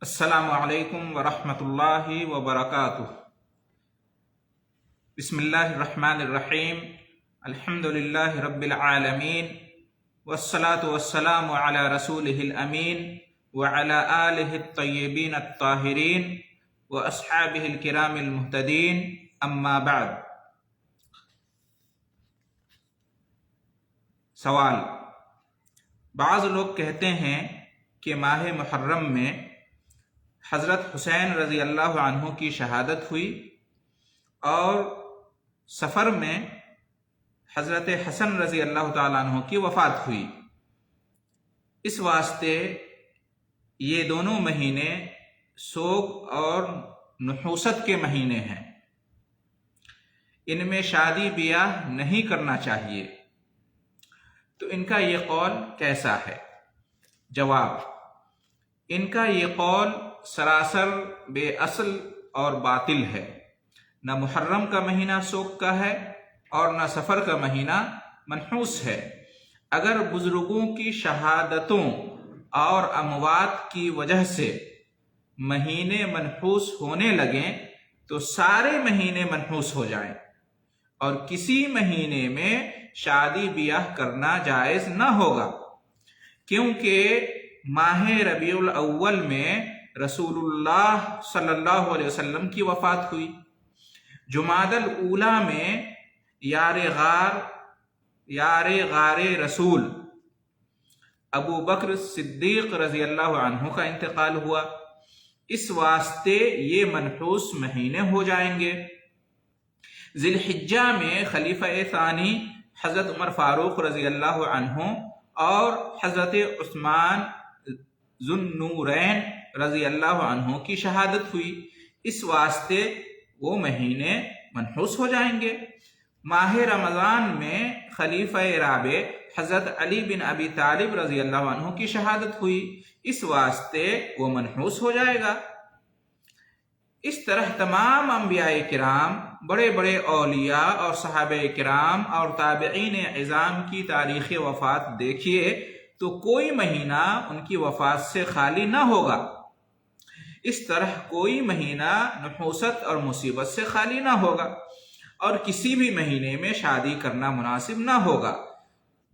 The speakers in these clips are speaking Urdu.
السلام علیکم ورحمۃ اللہ وبرکاتہ۔ بسم اللہ الرحمن الرحیم۔ الحمد للہ رب العالمین، والصلاة والسلام علی رسولہ الامین وعلی آلہ الطیبین الطاہرین واصحابہ الکرام المہتدین، اما بعد۔ سوال: بعض لوگ کہتے ہیں کہ ماہ محرم میں حضرت حسین رضی اللہ عنہ کی شہادت ہوئی اور سفر میں حضرت حسن رضی اللہ تعالیٰ عنہ کی وفات ہوئی، اس واسطے یہ دونوں مہینے سوگ اور نحوست کے مہینے ہیں، ان میں شادی بیاہ نہیں کرنا چاہیے، تو ان کا یہ قول کیسا ہے؟ جواب: ان کا یہ قول سراسر بے اصل اور باطل ہے۔ نہ محرم کا مہینہ سوگ کا ہے اور نہ سفر کا مہینہ منحوس ہے۔ اگر بزرگوں کی شہادتوں اور اموات کی وجہ سے مہینے منحوس ہونے لگیں تو سارے مہینے منحوس ہو جائیں، اور کسی مہینے میں شادی بیاہ کرنا جائز نہ ہوگا، کیونکہ ماہ ربیع الاول میں رسول اللہ صلی اللہ علیہ وسلم کی وفات ہوئی، جمادی الاولیٰ میں یار غار رسول ابو بکر صدیق رضی اللہ عنہ کا انتقال ہوا، اس واسطے یہ منحوس مہینے ہو جائیں گے۔ ذی الحجہ میں خلیفہ ثانی حضرت عمر فاروق رضی اللہ عنہ اور حضرت عثمان ذو النورین رضی اللہ عنہ کی شہادت ہوئی، اس واسطے وہ مہینے منحوس ہو جائیں گے۔ ماہ رمضان میں خلیفہ رابع حضرت علی بن ابی طالب رضی اللہ عنہ کی شہادت ہوئی، اس واسطے وہ منحوس ہو جائے گا۔ اس طرح تمام انبیاء کرام، بڑے بڑے اولیاء اور صحابہ کرام اور تابعین عظام کی تاریخ وفات دیکھیے تو کوئی مہینہ ان کی وفات سے خالی نہ ہوگا، اس طرح کوئی مہینہ نحوست اور مصیبت سے خالی نہ ہوگا، اور کسی بھی مہینے میں شادی کرنا مناسب نہ ہوگا،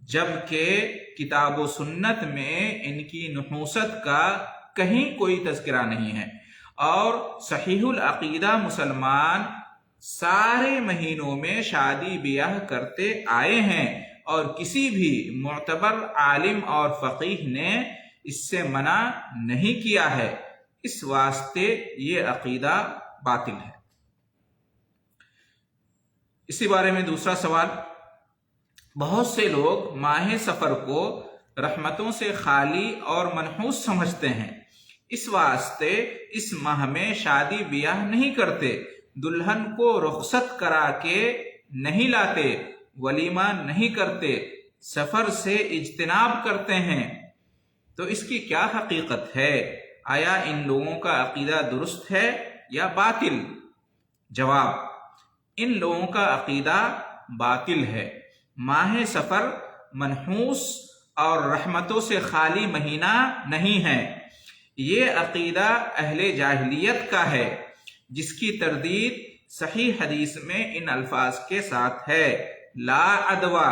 جبکہ کتاب و سنت میں ان کی نحوست کا کہیں کوئی تذکرہ نہیں ہے، اور صحیح العقیدہ مسلمان سارے مہینوں میں شادی بیاہ کرتے آئے ہیں، اور کسی بھی معتبر عالم اور فقیہ نے اس سے منع نہیں کیا ہے، اس واسطے یہ عقیدہ باطل ہے۔ اسی بارے میں دوسرا سوال: بہت سے لوگ ماہ سفر کو رحمتوں سے خالی اور منحوس سمجھتے ہیں، اس واسطے اس ماہ میں شادی بیاہ نہیں کرتے، دلہن کو رخصت کرا کے نہیں لاتے، ولیمہ نہیں کرتے، سفر سے اجتناب کرتے ہیں، تو اس کی کیا حقیقت ہے؟ آیا ان لوگوں کا عقیدہ درست ہے یا باطل؟ جواب: ان لوگوں کا عقیدہ باطل ہے۔ ماہ سفر منحوس اور رحمتوں سے خالی مہینہ نہیں ہے، یہ عقیدہ اہل جاہلیت کا ہے، جس کی تردید صحیح حدیث میں ان الفاظ کے ساتھ ہے: لا عدوى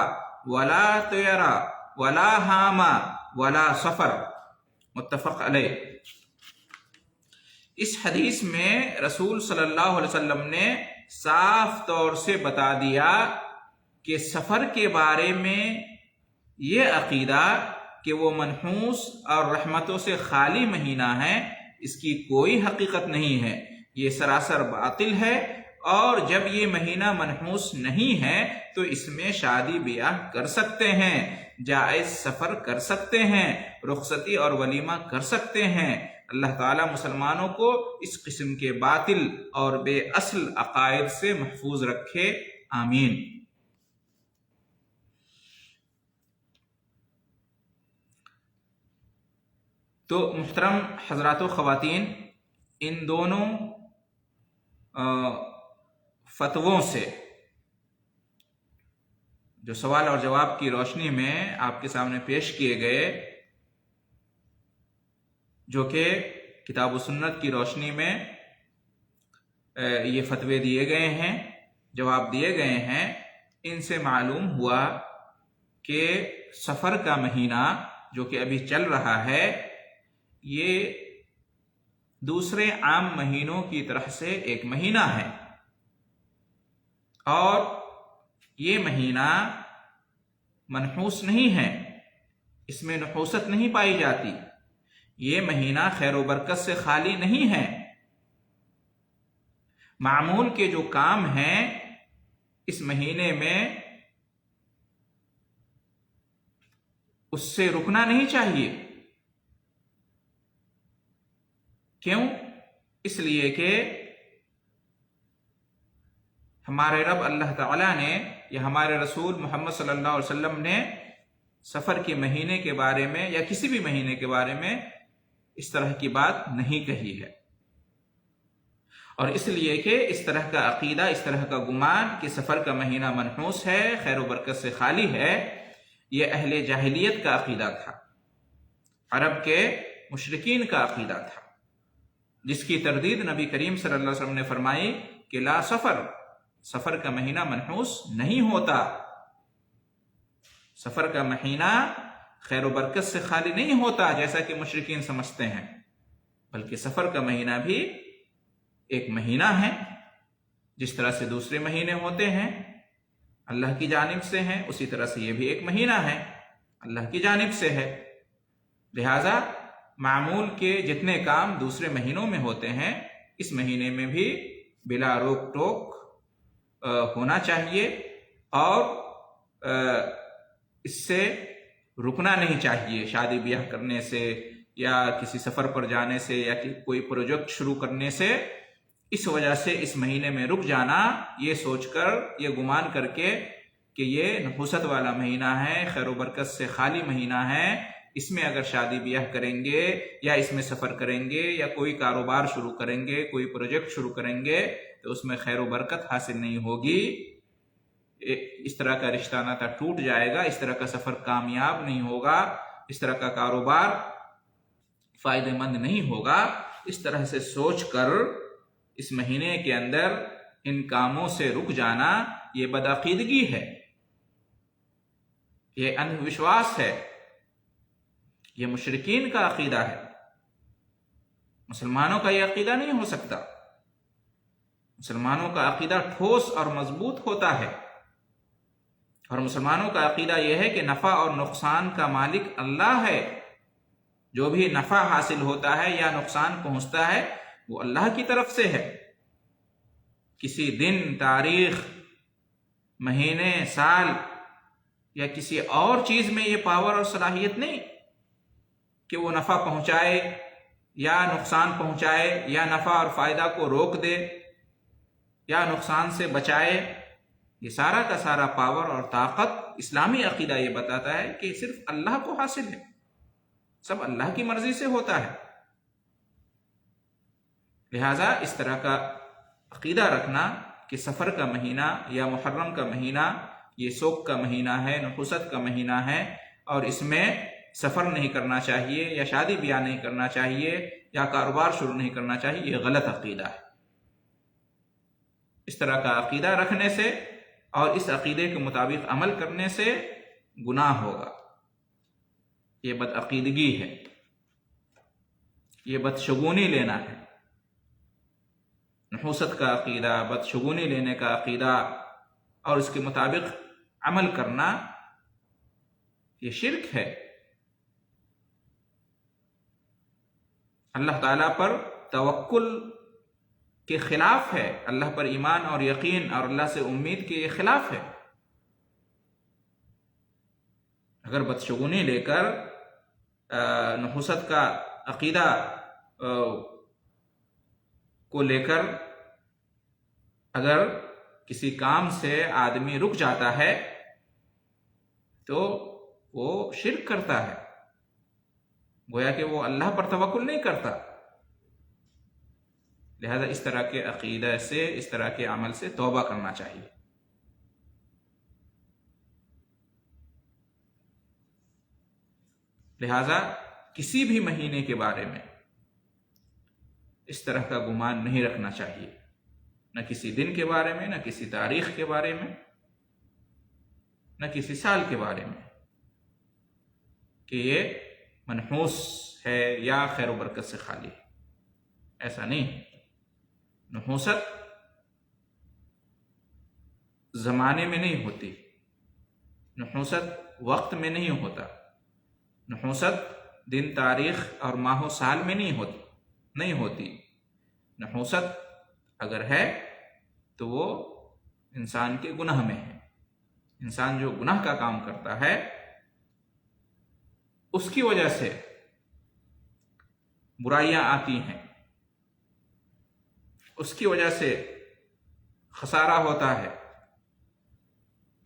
ولا طیرہ ولا حامہ ولا سفر، متفق علیہ۔ اس حدیث میں رسول صلی اللہ علیہ وسلم نے صاف طور سے بتا دیا کہ سفر کے بارے میں یہ عقیدہ کہ وہ منحوس اور رحمتوں سے خالی مہینہ ہے، اس کی کوئی حقیقت نہیں ہے، یہ سراسر باطل ہے، اور جب یہ مہینہ منحوس نہیں ہے تو اس میں شادی بیاہ کر سکتے ہیں، جائز سفر کر سکتے ہیں، رخصتی اور ولیمہ کر سکتے ہیں۔ اللہ تعالیٰ مسلمانوں کو اس قسم کے باطل اور بے اصل عقائد سے محفوظ رکھے، آمین۔ تو محترم حضرات و خواتین، ان دونوں فتووں سے جو سوال اور جواب کی روشنی میں آپ کے سامنے پیش کیے گئے، جو کہ کتاب و سنت کی روشنی میں یہ فتوے دیے گئے ہیں، جواب دیے گئے ہیں، ان سے معلوم ہوا کہ سفر کا مہینہ جو کہ ابھی چل رہا ہے یہ دوسرے عام مہینوں کی طرح سے ایک مہینہ ہے، اور یہ مہینہ منحوس نہیں ہے، اس میں نحوست نہیں پائی جاتی، یہ مہینہ خیر و برکت سے خالی نہیں ہے۔ معمول کے جو کام ہیں اس مہینے میں اس سے رکنا نہیں چاہیے۔ کیوں؟ اس لیے کہ ہمارے رب اللہ تعالیٰ نے یا ہمارے رسول محمد صلی اللہ علیہ وسلم نے سفر کے مہینے کے بارے میں یا کسی بھی مہینے کے بارے میں اس طرح کی بات نہیں کہی ہے، اور اس لیے کہ اس طرح کا عقیدہ، اس طرح کا گمان کہ سفر کا مہینہ منحوس ہے، خیر و برکت سے خالی ہے، یہ اہل جاہلیت کا عقیدہ تھا، عرب کے مشرکین کا عقیدہ تھا، جس کی تردید نبی کریم صلی اللہ علیہ وسلم نے فرمائی کہ لا سفر کا مہینہ منحوس نہیں ہوتا، سفر کا مہینہ خیر و برکت سے خالی نہیں ہوتا جیسا کہ مشرکین سمجھتے ہیں، بلکہ سفر کا مہینہ بھی ایک مہینہ ہے، جس طرح سے دوسرے مہینے ہوتے ہیں اللہ کی جانب سے ہیں، اسی طرح سے یہ بھی ایک مہینہ ہے، اللہ کی جانب سے ہے۔ لہذا معمول کے جتنے کام دوسرے مہینوں میں ہوتے ہیں اس مہینے میں بھی بلا روک ٹوک ہونا چاہیے، اور اس سے رکنا نہیں چاہیے، شادی بیاہ کرنے سے یا کسی سفر پر جانے سے یا کوئی پروجیکٹ شروع کرنے سے اس وجہ سے اس مہینے میں رک جانا، یہ سوچ کر، یہ گمان کر کے کہ یہ نحوست والا مہینہ ہے، خیر و برکت سے خالی مہینہ ہے، اس میں اگر شادی بیاہ کریں گے یا اس میں سفر کریں گے یا کوئی کاروبار شروع کریں گے، کوئی پروجیکٹ شروع کریں گے تو اس میں خیر و برکت حاصل نہیں ہوگی، اس طرح کا رشتہ ناطہ ٹوٹ جائے گا، اس طرح کا سفر کامیاب نہیں ہوگا، اس طرح کا کاروبار فائدہ مند نہیں ہوگا۔ اس طرح سے سوچ کر اس مہینے کے اندر ان کاموں سے رک جانا یہ بدعقیدگی ہے، یہ اندھ وشواس ہے، یہ مشرکین کا عقیدہ ہے، مسلمانوں کا یہ عقیدہ نہیں ہو سکتا۔ مسلمانوں کا عقیدہ ٹھوس اور مضبوط ہوتا ہے، اور مسلمانوں کا عقیدہ یہ ہے کہ نفع اور نقصان کا مالک اللہ ہے، جو بھی نفع حاصل ہوتا ہے یا نقصان پہنچتا ہے وہ اللہ کی طرف سے ہے، کسی دن، تاریخ، مہینے، سال یا کسی اور چیز میں یہ پاور اور صلاحیت نہیں کہ وہ نفع پہنچائے یا نقصان پہنچائے یا نفع اور فائدہ کو روک دے یا نقصان سے بچائے۔ یہ سارا کا سارا پاور اور طاقت اسلامی عقیدہ یہ بتاتا ہے کہ صرف اللہ کو حاصل ہے، سب اللہ کی مرضی سے ہوتا ہے۔ لہذا اس طرح کا عقیدہ رکھنا کہ سفر کا مہینہ یا محرم کا مہینہ یہ سوگ کا مہینہ ہے، نحوست کا مہینہ ہے، اور اس میں سفر نہیں کرنا چاہیے یا شادی بیاہ نہیں کرنا چاہیے یا کاروبار شروع نہیں کرنا چاہیے، یہ غلط عقیدہ ہے۔ اس طرح کا عقیدہ رکھنے سے اور اس عقیدے کے مطابق عمل کرنے سے گناہ ہوگا، یہ بدعقیدگی ہے، یہ بدشگونی لینا ہے۔ نحوست کا عقیدہ، بدشگونی لینے کا عقیدہ اور اس کے مطابق عمل کرنا یہ شرک ہے، اللہ تعالیٰ پر توکل کے خلاف ہے، اللہ پر ایمان اور یقین اور اللہ سے امید کے یہ خلاف ہے۔ اگر بدشگونی لے کر نحوست کا عقیدہ کو لے کر اگر کسی کام سے آدمی رک جاتا ہے تو وہ شرک کرتا ہے، گویا کہ وہ اللہ پر توکل نہیں کرتا۔ لہذا اس طرح کے عقیدہ سے، اس طرح کے عمل سے توبہ کرنا چاہیے۔ لہذا کسی بھی مہینے کے بارے میں اس طرح کا گمان نہیں رکھنا چاہیے، نہ کسی دن کے بارے میں، نہ کسی تاریخ کے بارے میں، نہ کسی سال کے بارے میں، کہ یہ منحوس ہے یا خیر و برکت سے خالی ہے۔ ایسا نہیں۔ نحوست زمانے میں نہیں ہوتی، نحوست وقت میں نہیں ہوتا، نحوست دن، تاریخ اور ماہ و سال میں نہیں ہوتی۔ نحوست اگر ہے تو وہ انسان کے گناہ میں ہے۔ انسان جو گناہ کا کام کرتا ہے اس کی وجہ سے برائیاں آتی ہیں، اس کی وجہ سے خسارہ ہوتا ہے،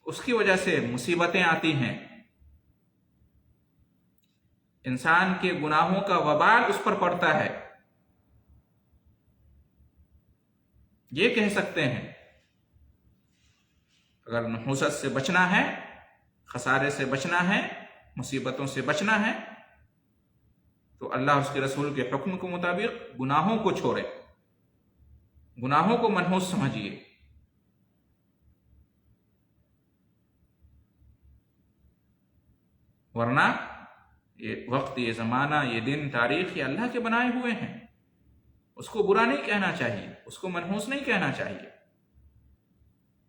اس کی وجہ سے مصیبتیں آتی ہیں، انسان کے گناہوں کا وبال اس پر پڑتا ہے۔ یہ کہہ سکتے ہیں اگر نحوست سے بچنا ہے، خسارے سے بچنا ہے، مصیبتوں سے بچنا ہے، تو اللہ اور اس کے رسول کے حکم کے مطابق گناہوں کو چھوڑے، گناہوں کو منحوس سمجھیے۔ ورنہ یہ وقت، یہ زمانہ، یہ دن، تاریخ یہ اللہ کے بنائے ہوئے ہیں، اس کو برا نہیں کہنا چاہیے، اس کو منحوس نہیں کہنا چاہیے۔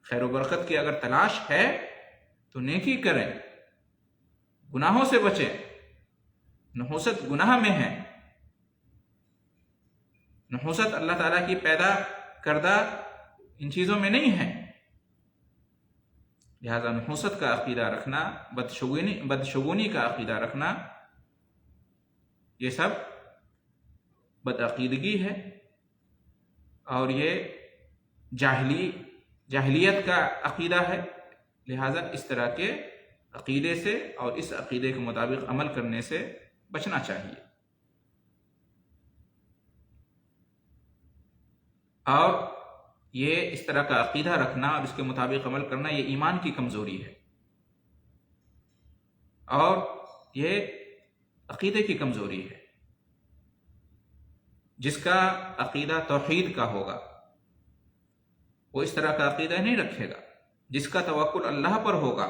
خیر و برکت کی اگر تلاش ہے تو نیکی کریں، گناہوں سے بچیں۔ نحوست گناہ میں ہے، نحوست اللہ تعالیٰ کی پیدا کردہ ان چیزوں میں نہیں ہے۔ لہذا نحوست کا عقیدہ رکھنا، بدشگونی کا عقیدہ رکھنا، یہ سب بدعقیدگی ہے، اور یہ جاہلیت کا عقیدہ ہے۔ لہذا اس طرح کے عقیدے سے اور اس عقیدے کے مطابق عمل کرنے سے بچنا چاہیے۔ اور یہ اس طرح کا عقیدہ رکھنا اور اس کے مطابق عمل کرنا یہ ایمان کی کمزوری ہے، اور یہ عقیدے کی کمزوری ہے۔ جس کا عقیدہ توحید کا ہوگا وہ اس طرح کا عقیدہ نہیں رکھے گا، جس کا توکل اللہ پر ہوگا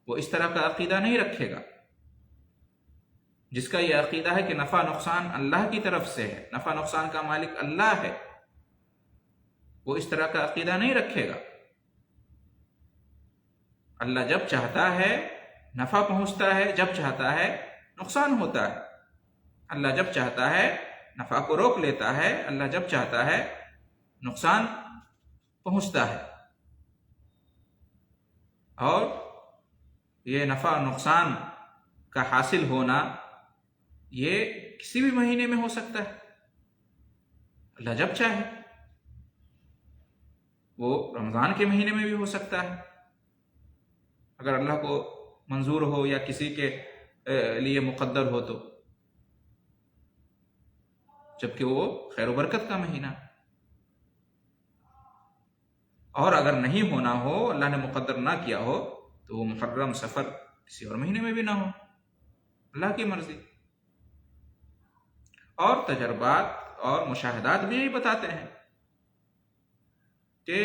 وہ اس طرح کا عقیدہ نہیں رکھے گا، جس کا یہ عقیدہ ہے کہ نفع نقصان اللہ کی طرف سے ہے، نفع نقصان کا مالک اللہ ہے، وہ اس طرح کا عقیدہ نہیں رکھے گا۔ اللہ جب چاہتا ہے نفع پہنچتا ہے، جب چاہتا ہے نقصان ہوتا ہے، اللہ جب چاہتا ہے نفع کو روک لیتا ہے، اللہ جب چاہتا ہے نقصان پہنچتا ہے۔ اور یہ نفع اور نقصان کا حاصل ہونا یہ کسی بھی مہینے میں ہو سکتا ہے، اللہ جب چاہے۔ وہ رمضان کے مہینے میں بھی ہو سکتا ہے اگر اللہ کو منظور ہو یا کسی کے لیے مقدر ہو تو، جبکہ وہ خیر و برکت کا مہینہ۔ اور اگر نہیں ہونا ہو، اللہ نے مقدر نہ کیا ہو، تو وہ محرم، سفر کسی اور مہینے میں بھی نہ ہو، اللہ کی مرضی۔ اور تجربات اور مشاہدات بھی یہی بتاتے ہیں کہ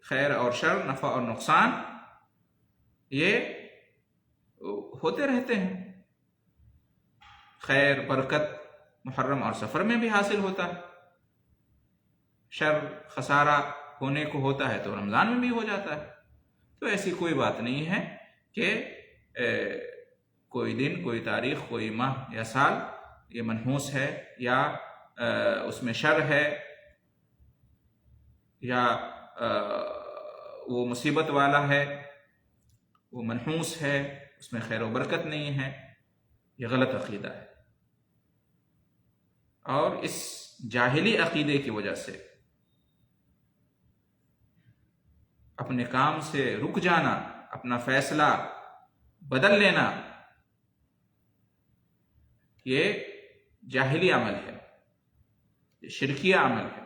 خیر اور شر، نفع اور نقصان یہ ہوتے رہتے ہیں۔ خیر، برکت محرم اور سفر میں بھی حاصل ہوتا ہے، شر، خسارہ ہونے کو ہوتا ہے تو رمضان میں بھی ہو جاتا ہے۔ تو ایسی کوئی بات نہیں ہے کہ کوئی دن، کوئی تاریخ، کوئی ماہ یا سال یہ منحوس ہے، یا اس میں شر ہے، یا وہ مصیبت والا ہے، وہ منحوس ہے، اس میں خیر و برکت نہیں ہے۔ یہ غلط عقیدہ ہے، اور اس جاہلی عقیدے کی وجہ سے اپنے کام سے رک جانا، اپنا فیصلہ بدل لینا، یہ جاہلی عمل ہے، یہ شرکیہ عمل ہے،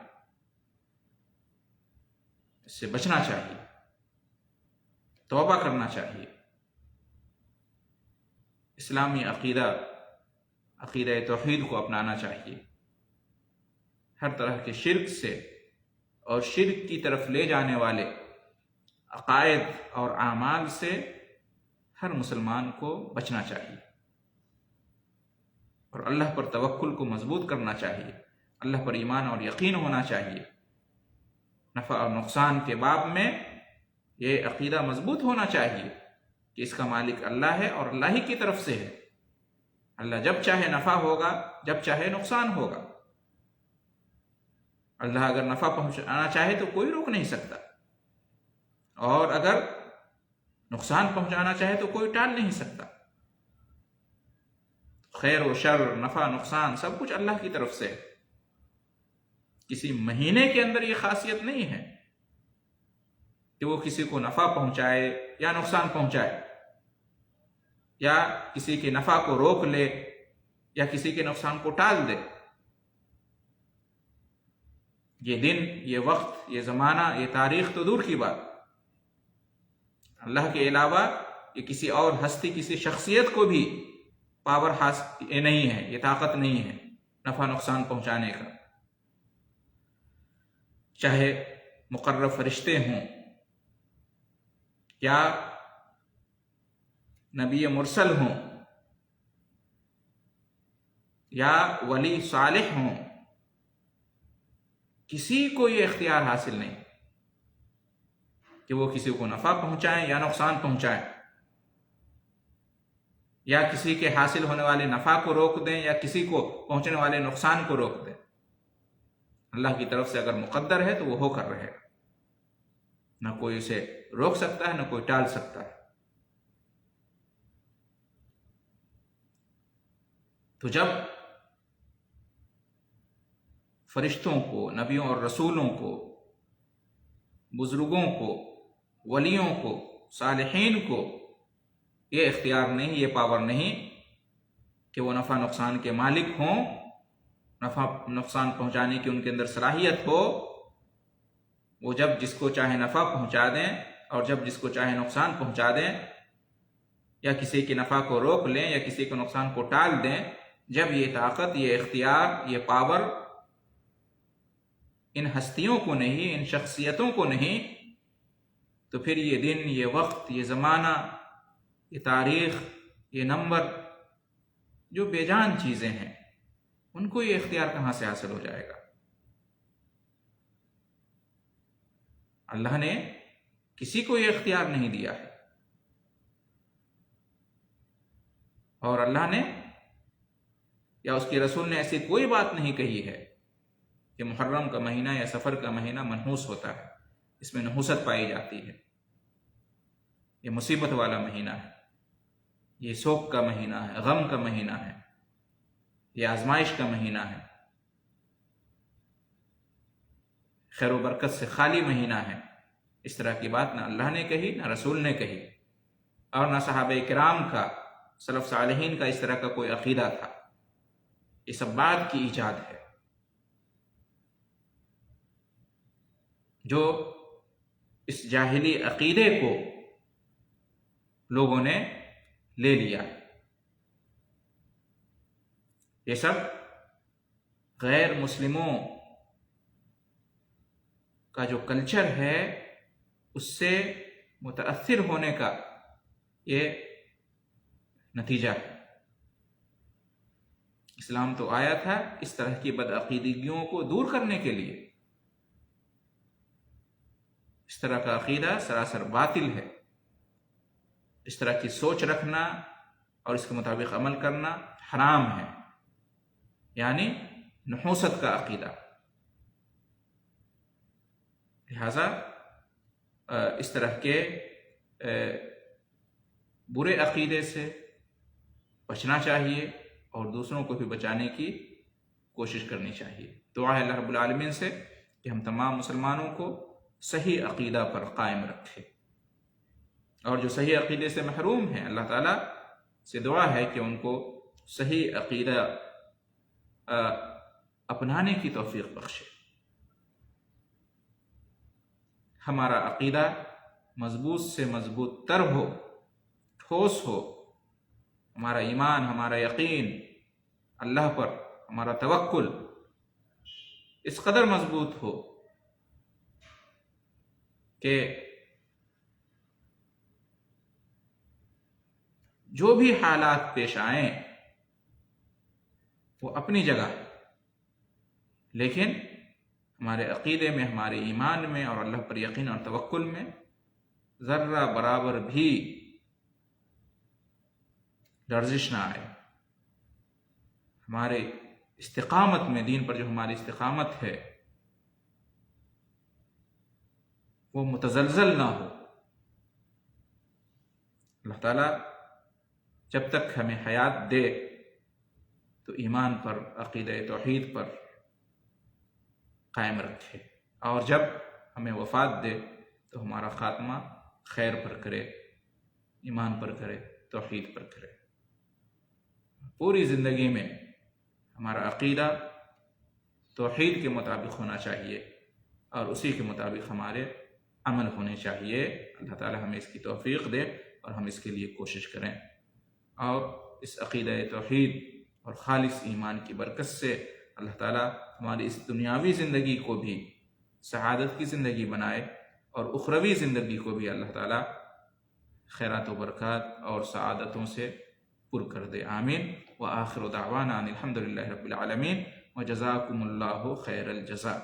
اس سے بچنا چاہیے، توبہ کرنا چاہیے۔ اسلامی عقیدہ توحید کو اپنانا چاہیے، ہر طرح کے شرک سے اور شرک کی طرف لے جانے والے عقائد اور اعمال سے ہر مسلمان کو بچنا چاہیے، اور اللہ پر توکل کو مضبوط کرنا چاہیے، اللہ پر ایمان اور یقین ہونا چاہیے۔ نفع اور نقصان کے باب میں یہ عقیدہ مضبوط ہونا چاہیے کہ اس کا مالک اللہ ہے اور اللہ ہی کی طرف سے ہے۔ اللہ جب چاہے نفع ہوگا، جب چاہے نقصان ہوگا۔ اللہ اگر نفع پہنچانا چاہے تو کوئی روک نہیں سکتا، اور اگر نقصان پہنچانا چاہے تو کوئی ٹال نہیں سکتا۔ خیر و شر، نفع نقصان سب کچھ اللہ کی طرف سے ہے۔ کسی مہینے کے اندر یہ خاصیت نہیں ہے کہ وہ کسی کو نفع پہنچائے یا نقصان پہنچائے، یا کسی کے نفع کو روک لے یا کسی کے نقصان کو ٹال دے۔ یہ دن، یہ وقت، یہ زمانہ، یہ تاریخ تو دور کی بات، اللہ کے علاوہ یہ کسی اور ہستی، کسی شخصیت کو بھی پاور حاصل نہیں ہے، یہ طاقت نہیں ہے نفع نقصان پہنچانے کا، چاہے مقرب فرشتے ہوں یا نبی مرسل ہوں یا ولی صالح ہوں، کسی کو یہ اختیار حاصل نہیں کہ وہ کسی کو نفع پہنچائیں یا نقصان پہنچائیں، یا کسی کے حاصل ہونے والے نفع کو روک دیں یا کسی کو پہنچنے والے نقصان کو روک دیں۔ اللہ کی طرف سے اگر مقدر ہے تو وہ ہو کر رہے گا، نہ کوئی اسے روک سکتا ہے، نہ کوئی ٹال سکتا ہے۔ تو جب فرشتوں کو، نبیوں اور رسولوں کو، بزرگوں کو، ولیوں کو، صالحین کو یہ اختیار نہیں، یہ پاور نہیں کہ وہ نفع نقصان کے مالک ہوں، نفع نقصان پہنچانے کی ان کے اندر صلاحیت ہو، وہ جب جس کو چاہے نفع پہنچا دیں اور جب جس کو چاہے نقصان پہنچا دیں، یا کسی کے نفع کو روک لیں یا کسی کو نقصان کو ٹال دیں، جب یہ طاقت، یہ اختیار، یہ پاور ان ہستیوں کو نہیں، ان شخصیتوں کو نہیں، تو پھر یہ دن، یہ وقت، یہ زمانہ، یہ تاریخ، یہ نمبر، جو بے جان چیزیں ہیں، ان کو یہ اختیار کہاں سے حاصل ہو جائے گا؟ اللہ نے کسی کو یہ اختیار نہیں دیا ہے، اور اللہ نے یا اس کے رسول نے ایسی کوئی بات نہیں کہی ہے کہ محرم کا مہینہ یا سفر کا مہینہ منحوس ہوتا ہے، اس میں نحوست پائی جاتی ہے، یہ مصیبت والا مہینہ ہے، یہ سوگ کا مہینہ ہے، غم کا مہینہ ہے، یہ آزمائش کا مہینہ ہے، خیر و برکت سے خالی مہینہ ہے۔ اس طرح کی بات نہ اللہ نے کہی، نہ رسول نے کہی، اور نہ صحابہ کرام کا، سلف صالحین کا اس طرح کا کوئی عقیدہ تھا۔ یہ سب بات کی ایجاد ہے جو اس جاہلی عقیدے کو لوگوں نے لے لیا۔ یہ سب غیر مسلموں کا جو کلچر ہے اس سے متاثر ہونے کا یہ نتیجہ ہے۔ اسلام تو آیا تھا اس طرح کی بدعقیدگیوں کو دور کرنے کے لیے۔ اس طرح کا عقیدہ سراسر باطل ہے، اس طرح کی سوچ رکھنا اور اس کے مطابق عمل کرنا حرام ہے، یعنی نحوست کا عقیدہ۔ لہذا اس طرح کے برے عقیدے سے بچنا چاہیے اور دوسروں کو بھی بچانے کی کوشش کرنی چاہیے۔ دعا ہے اللہ رب العالمین سے کہ ہم تمام مسلمانوں کو صحیح عقیدہ پر قائم رکھے، اور جو صحیح عقیدے سے محروم ہیں اللہ تعالیٰ سے دعا ہے کہ ان کو صحیح عقیدہ اپنانے کی توفیق بخشے۔ ہمارا عقیدہ مضبوط سے مضبوط تر ہو، ٹھوس ہو، ہمارا ایمان، ہمارا یقین اللہ پر، ہمارا توکل اس قدر مضبوط ہو کہ جو بھی حالات پیش آئیں وہ اپنی جگہ، لیکن ہمارے عقیدے میں، ہمارے ایمان میں اور اللہ پر یقین اور توکل میں ذرہ برابر بھی لرزش نہ آئے. ہمارے استقامت میں، دین پر جو ہماری استقامت ہے وہ متزلزل نہ ہو. اللہ تعالیٰ جب تک ہمیں حیات دے تو ایمان پر، عقیدہ توحید پر قائم رکھے، اور جب ہمیں وفات دے تو ہمارا خاتمہ خیر پر کرے، ایمان پر کرے، توحید پر کرے. پوری زندگی میں ہمارا عقیدہ توحید کے مطابق ہونا چاہیے اور اسی کے مطابق ہمارے عمل ہونے چاہیے. اللہ تعالی ہمیں اس کی توفیق دے اور ہم اس کے لیے کوشش کریں، اور اس عقیدہ توحید اور خالص ایمان کی برکت سے اللہ تعالیٰ ہماری اس دنیاوی زندگی کو بھی سعادت کی زندگی بنائے، اور اخروی زندگی کو بھی اللہ تعالیٰ خیرات و برکات اور سعادتوں سے پر کر دے. آمین. وآخر دعوانا ان الحمد للہ رب العالمین، وجزاکم اللہ خیر الجزاء.